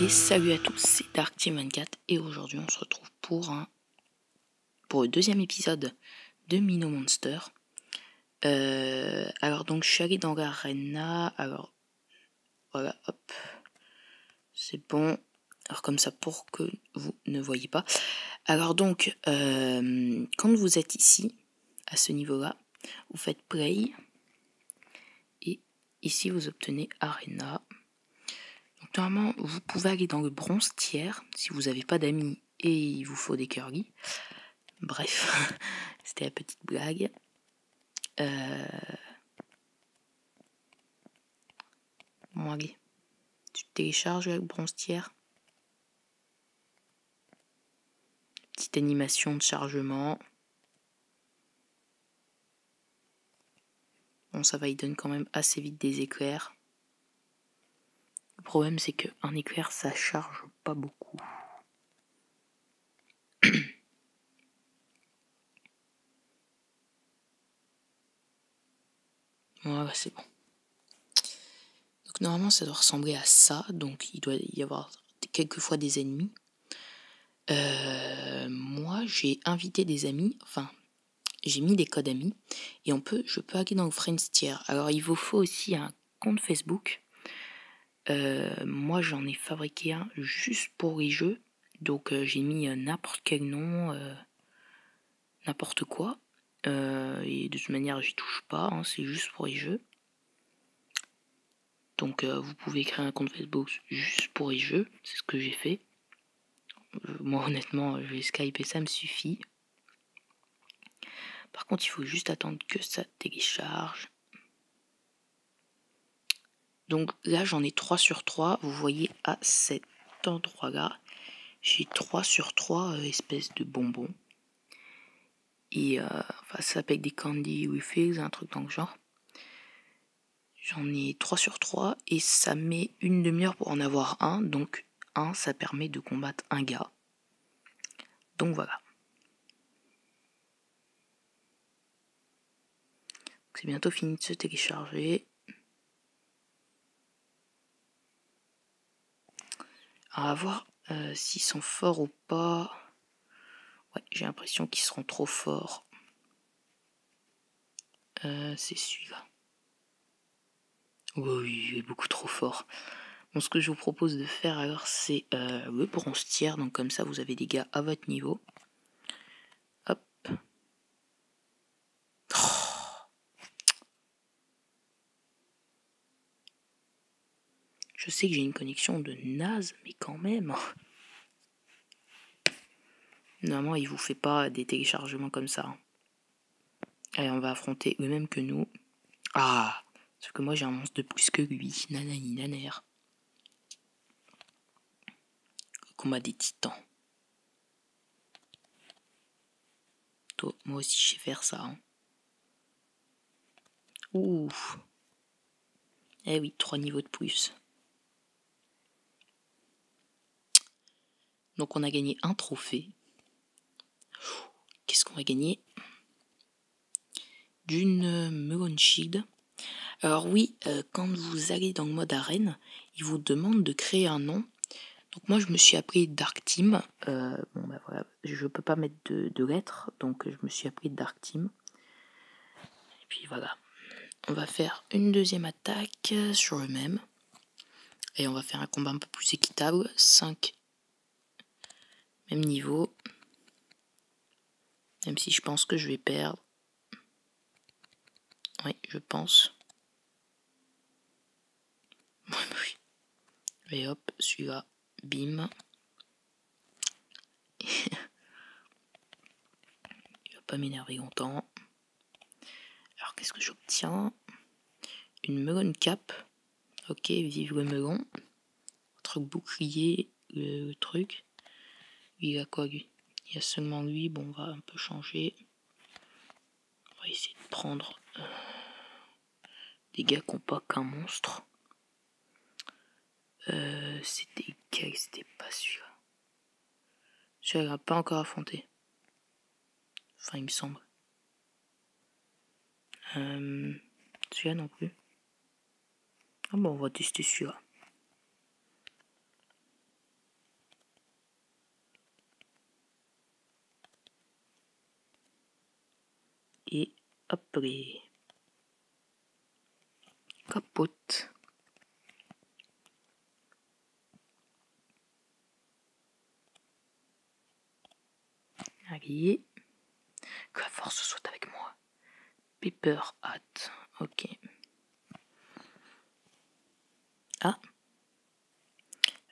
Et salut à tous, c'est DarkTeam24 et aujourd'hui on se retrouve pour le deuxième épisode de Minnow Monster. Alors donc je suis allé dans l'arena, alors voilà, hop, c'est bon, alors comme ça pour que vous ne voyez pas. Alors donc, quand vous êtes ici, à ce niveau-là, vous faites play et ici vous obtenez arena. Donc normalement, vous pouvez aller dans le bronze tiers si vous n'avez pas d'amis et il vous faut des curly. Bref, c'était la petite blague. Bon allez, tu télécharges le bronze tiers. Petite animation de chargement. Bon, ça va, il donne quand même assez vite des éclairs. Le problème, c'est qu'un éclair, ça charge pas beaucoup. Voilà, c'est bon. Donc normalement, ça doit ressembler à ça. Donc il doit y avoir quelquefois des ennemis. Moi, j'ai invité des amis. Enfin, j'ai mis des codes amis. Et je peux aller dans le Friends tier. Alors, il vous faut aussi un compte Facebook. Moi j'en ai fabriqué un juste pour les jeux, donc j'ai mis n'importe quel nom, n'importe quoi, et de toute manière j'y touche pas, hein, c'est juste pour les jeux. Donc vous pouvez créer un compte Facebook juste pour les jeux, c'est ce que j'ai fait. Moi honnêtement je vais Skype et ça me suffit. Par contre il faut juste attendre que ça télécharge. Donc là j'en ai 3 sur 3, vous voyez à cet endroit là, j'ai 3 sur 3 espèces de bonbons. Et ça s'appelle des candy refills, un truc dans le genre. J'en ai 3 sur 3 et ça met une demi-heure pour en avoir un. Donc ça permet de combattre un gars. Donc voilà. C'est bientôt fini de se télécharger. Alors, à voir s'ils sont forts ou pas. Ouais, j'ai l'impression qu'ils seront trop forts. C'est celui-là. Oui, il est beaucoup trop fort. Bon, ce que je vous propose de faire alors, c'est le bronze tiers. Donc comme ça, vous avez des gars à votre niveau. Hop. Je sais que j'ai une connexion de naze, mais quand même. Normalement, il vous fait pas des téléchargements comme ça. Allez, on va affronter le même que nous. Ah, sauf que moi j'ai un monstre de plus que lui. Nanani naner. Le combat des titans. Toi, moi aussi je sais faire ça. Hein. Ouf. Eh oui, 3 niveaux de plus. Donc on a gagné un trophée. Qu'est-ce qu'on va gagner? D'une Melon Shield. Alors oui, quand vous allez dans le mode arène, il vous demande de créer un nom. Donc moi je me suis appelé DarkTeam. Bon bah voilà, je peux pas mettre de lettres, donc je me suis appelé DarkTeam. Et puis voilà. On va faire une deuxième attaque sur le même. Et on va faire un combat un peu plus équitable. 5. Même niveau. Même si je pense que je vais perdre. Oui, je pense. Oui. Et hop, celui-là. Bim. Il va pas m'énerver longtemps. Alors qu'est-ce que j'obtiens? Une melon cap. Ok, vive le melon. Entre bouclier, le truc. Lui, il a quoi lui? Il y a seulement lui. Bon, on va un peu changer. On va essayer de prendre des gars qui n'ont pas qu'un monstre. C'était quel? C'était pas celui-là. Celui-là, n'a pas encore affronté. Enfin, il me semble. Celui-là non plus. Ah bon, on va tester celui-là. Hop les capote. Allez. Que la force soit avec moi. Paper hat. Ok. Ah.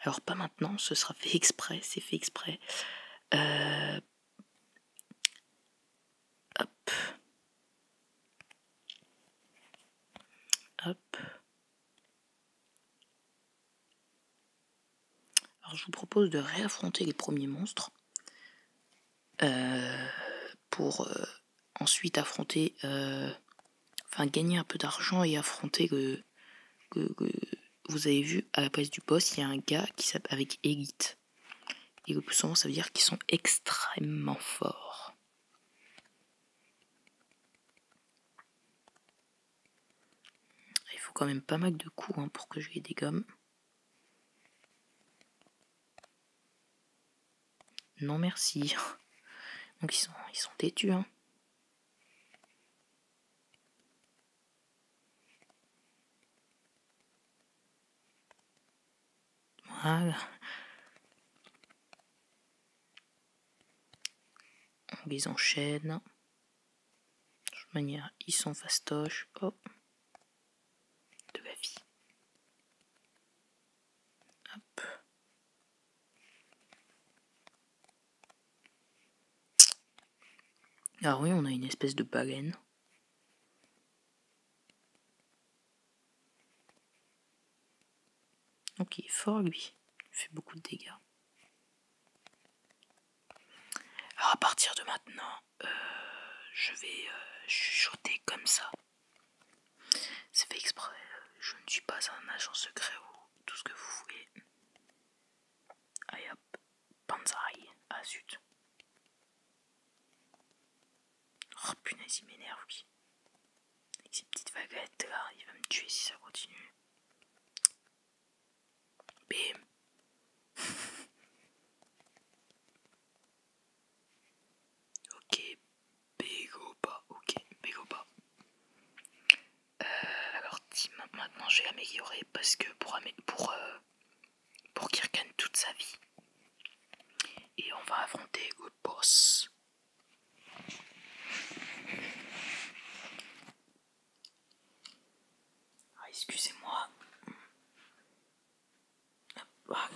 Alors pas maintenant, ce sera fait exprès, c'est fait exprès. Hop. Hop. Alors je vous propose de réaffronter les premiers monstres. Pour ensuite affronter... enfin gagner un peu d'argent et affronter le... Vous avez vu, à la place du boss, il y a un gars qui s'appelle avec Elite. Et le plus souvent, ça veut dire qu'ils sont extrêmement forts. Il faut quand même pas mal de coups hein, pour que je les dégomme. Non merci. Donc ils sont têtus. Hein. Voilà. On les enchaîne. De toute manière, ils sont fastoches. Oh. De la vie. Hop. Ah oui, on a une espèce de baleine. Donc il est fort lui. Il fait beaucoup de dégâts. Alors à partir de maintenant, je vais chuchoter comme ça. C'est fait exprès. Je ne suis pas un agent secret ou tout ce que vous voulez. Allez hop. Banzai. Ah zut. Oh punaise, il m'énerve lui. Avec ces petites vaguettes là, il va me tuer si ça continue. Bim. Ok. Bégoba. Ok. Bégoba. Alors Tim, maintenant je vais l'améliorer parce que pour qu'il regagne toute sa vie. Et on va affronter le boss. Ah, excusez-moi. Voilà.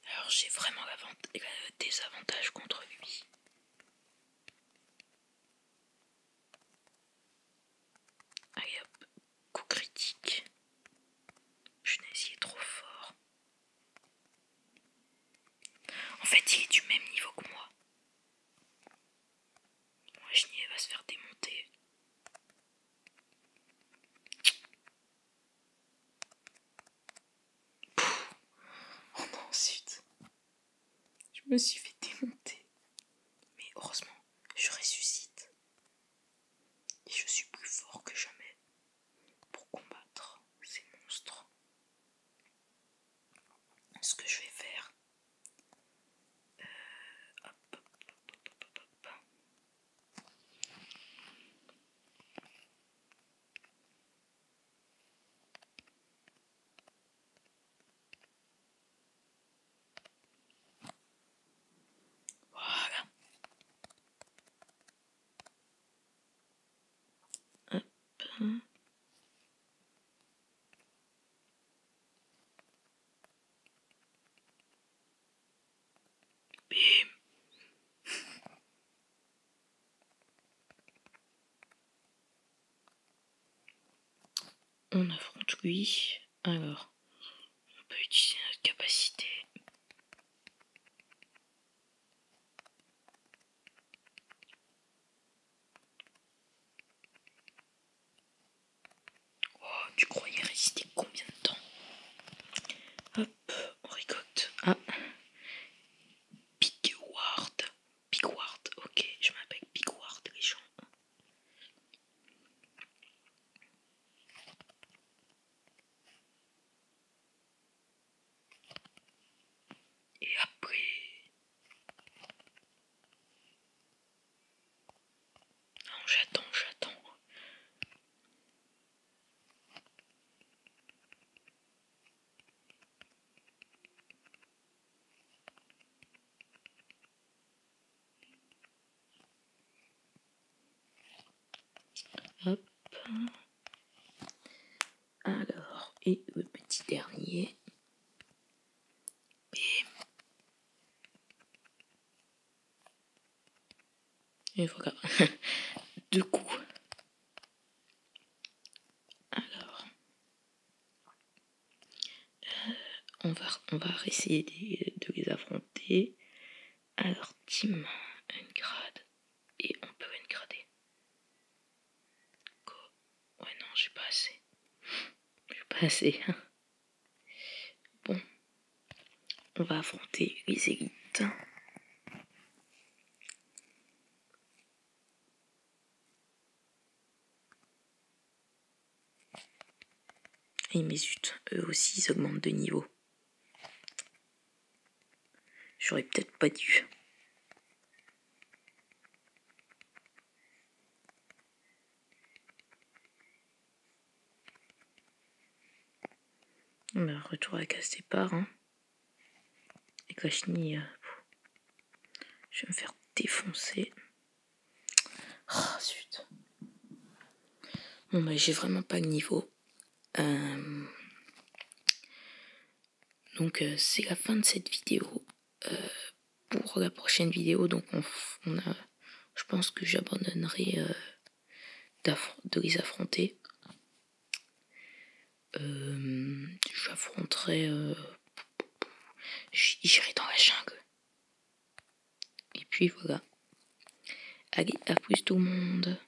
Alors j'ai vraiment des avantages contre lui. Allez hop, coup critique. Punaise, il est trop fort. En fait, il est du même niveau que moi. Imaginez, il va se faire démonter. Pouf. Oh non, zut. Je me suis fait démonter. Mais heureusement, je ressuscite. Et je suis plus fort que jamais pour combattre ces monstres. Ce que je vais faire... Hop. Voilà. Hop. Bim. On affronte lui. Alors, on peut utiliser notre capacité. Oh, tu croyais résister combien de temps? Hop, on ricote. Ah. Pigward. Pigward, ok, je m'appelle Pigward, les gens. j'attends. Hop. Alors, et le petit dernier. Et voilà. 2 coups. Alors, on va essayer de les affronter. Alors, team, ungrade. Et on peut ungrader. Go. Ouais, non, j'ai pas assez. Bon. On va affronter les élites. Et mais zut, eux aussi ils augmentent de niveau. J'aurais peut-être pas dû. Bah, retour à la case départ. Hein. Et Kashni, je vais me faire défoncer. Oh, zut. Bon, bah, j'ai vraiment pas le niveau. Donc, c'est la fin de cette vidéo. Pour la prochaine vidéo, donc je pense que j'abandonnerai de les affronter. J'affronterai. J'irai dans la jungle. Et puis voilà. Allez, à plus tout le monde.